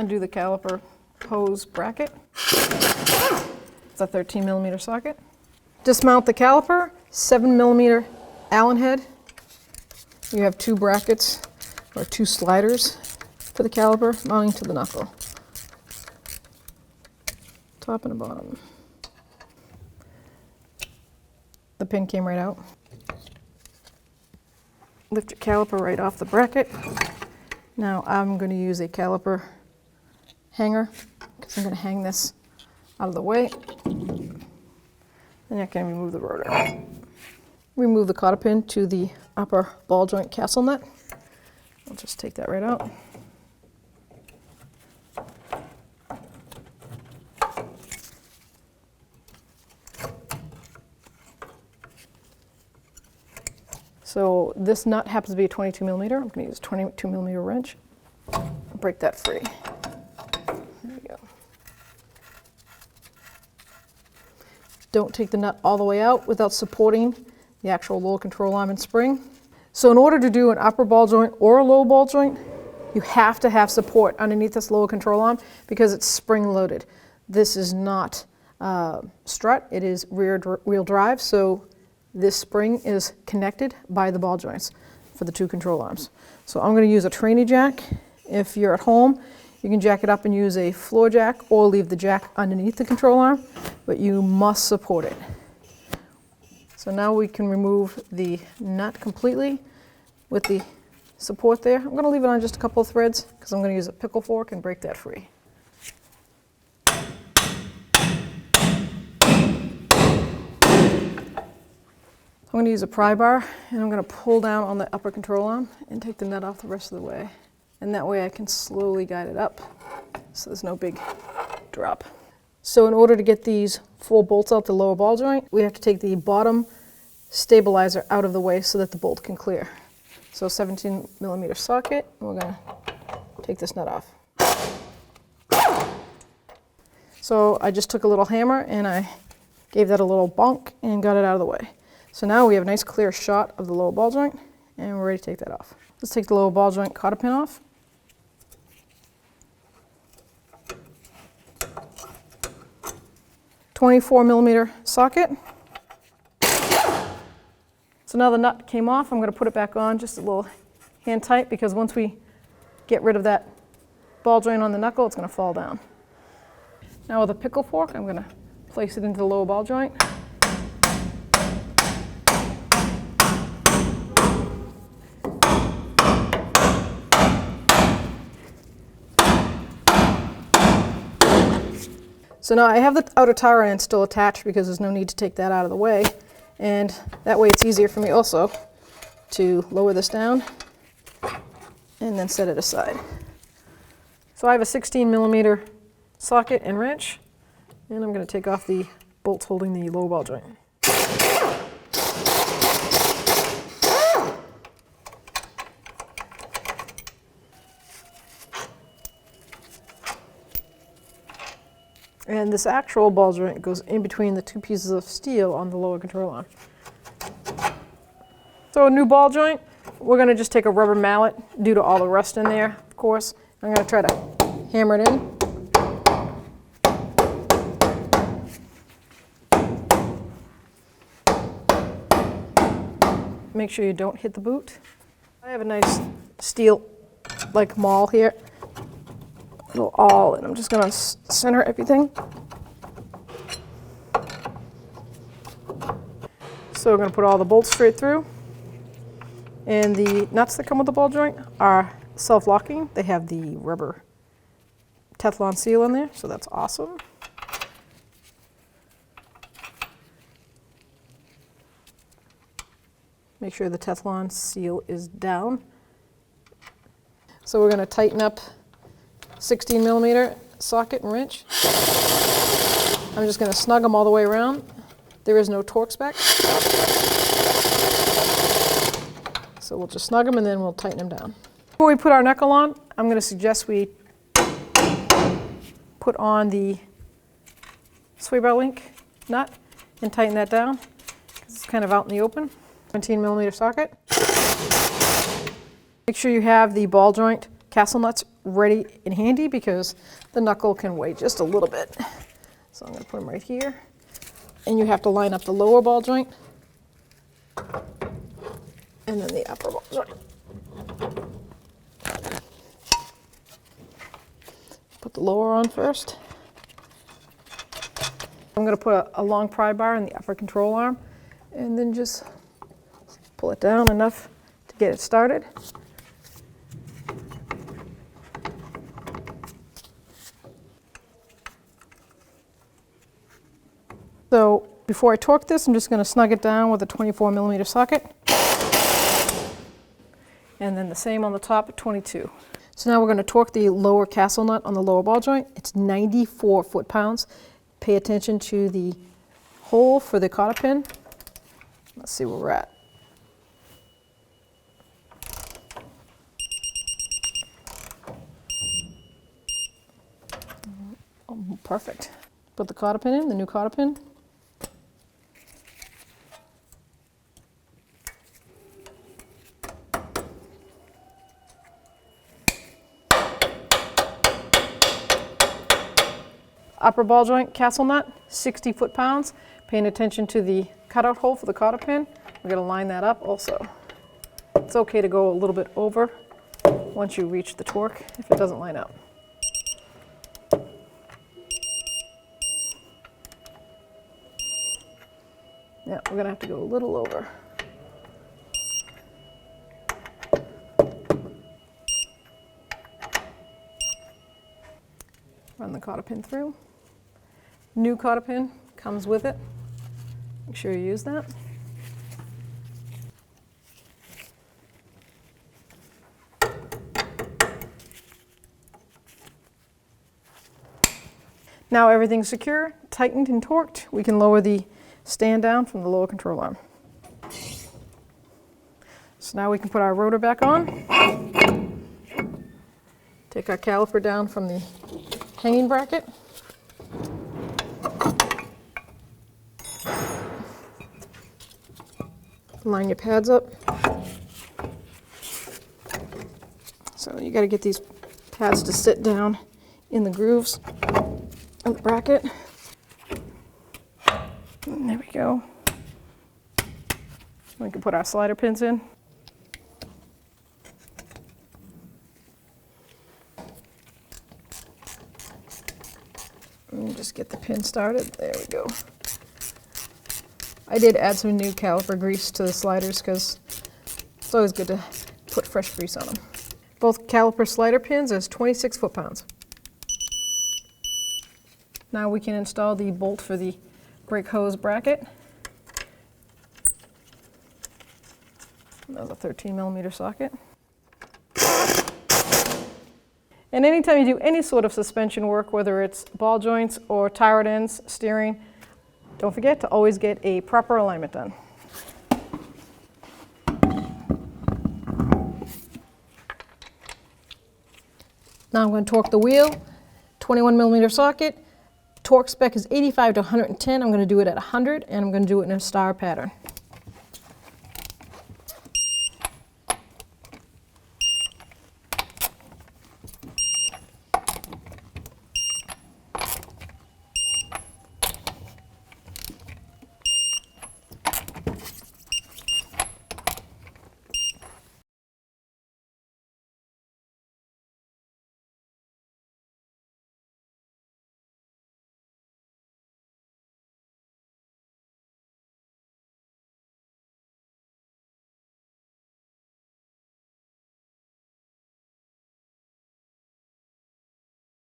undo the caliper hose bracket. It's a 13mm socket. Dismount the caliper, 7mm Allen head. You have 2 brackets or 2 sliders for the caliper mounting to the knuckle. Top and the bottom. The pin came right out. Lift your caliper right off the bracket. Now I'm going to use a caliper hanger because I'm going to hang this out of the way. And I can remove the rotor. Remove the cotter pin to the upper ball joint castle nut. I'll just take that right out. So this nut happens to be a 22mm. I'm going to use a 22mm wrench. Break that free. There we go. Don't take the nut all the way out without supporting the actual lower control arm and spring. So in order to do an upper ball joint or a lower ball joint, you have to have support underneath this lower control arm because it's spring loaded. This is not strut, it is rear wheel drive, so this spring is connected by the ball joints for the 2 control arms. So I'm going to use a tranny jack. If you're at home, you can jack it up and use a floor jack or leave the jack underneath the control arm, but you must support it. So now we can remove the nut completely with the support there. I'm going to leave it on just a couple of threads because I'm going to use a pickle fork and break that free. I'm going to use a pry bar and I'm going to pull down on the upper control arm and take the nut off the rest of the way. And that way I can slowly guide it up so there's no big drop. So in order to get these 4 bolts out the lower ball joint, we have to take the bottom stabilizer out of the way so that the bolt can clear. So 17mm socket, and we're going to take this nut off. So I just took a little hammer and I gave that a little bonk and got it out of the way. So now we have a nice clear shot of the lower ball joint and we're ready to take that off. Let's take the lower ball joint cotter pin off. .24mm socket. So now the nut came off, I'm going to put it back on just a little hand tight because once we get rid of that ball joint on the knuckle, it's going to fall down. Now with a pickle fork, I'm going to place it into the lower ball joint. So now I have the outer tire iron still attached because there's no need to take that out of the way. And that way it's easier for me also to lower this down and then set it aside. So I have a 16mm socket and wrench, and I'm going to take off the bolts holding the lower ball joint. And this actual ball joint goes in between the 2 pieces of steel on the lower control arm. So a new ball joint, we're going to just take a rubber mallet due to all the rust in there, of course. I'm going to try to hammer it in. Make sure you don't hit the boot. I have a nice steel like maul here. Little awl, and I'm just going to center everything. So we're going to put all the bolts straight through. And the nuts that come with the ball joint are self-locking. They have the rubber Teflon seal in there, so that's awesome. Make sure the Teflon seal is down. So we're going to tighten up 16mm socket and wrench. I'm just going to snug them all the way around. There is no torque spec. So we'll just snug them and then we'll tighten them down. Before we put our knuckle on, I'm going to suggest we put on the sway bar link nut and tighten that down because it's kind of out in the open. 17mm socket. Make sure you have the ball joint castle nuts ready and handy because the knuckle can weigh just a little bit. So I'm going to put them right here. And you have to line up the lower ball joint and then the upper ball joint. Put the lower on first. I'm going to put a long pry bar in the upper control arm and then just pull it down enough to get it started. So before I torque this, I'm just going to snug it down with a 24mm socket. And then the same on the top at 22. So now we're going to torque the lower castle nut on the lower ball joint. It's 94 foot-pounds. Pay attention to the hole for the cotter pin. Let's see where we're at. Oh, perfect. Put the cotter pin in, the new cotter pin. Upper ball joint castle nut, 60 foot-pounds. Paying attention to the cutout hole for the cotter pin. We're going to line that up also. It's okay to go a little bit over once you reach the torque if it doesn't line up. Yeah, we're going to have to go a little over. Run the cotter pin through. New cotter pin comes with it. Make sure you use that. Now everything's secure, tightened and torqued. We can lower the stand down from the lower control arm. So now we can put our rotor back on. Take our caliper down from the hanging bracket. Line your pads up. So you got to get these pads to sit down in the grooves of the bracket. And there we go. We can put our slider pins in. And just get the pin started. There we go. I did add some new caliper grease to the sliders because it's always good to put fresh grease on them. Both caliper slider pins is 26 foot-pounds. Now we can install the bolt for the brake hose bracket. That's a 13mm socket. And anytime you do any sort of suspension work, whether it's ball joints or tie rod ends, steering, don't forget to always get a proper alignment done. Now I'm going to torque the wheel, 21mm socket. Torque spec is 85 to 110. I'm going to do it at 100, and I'm going to do it in a star pattern.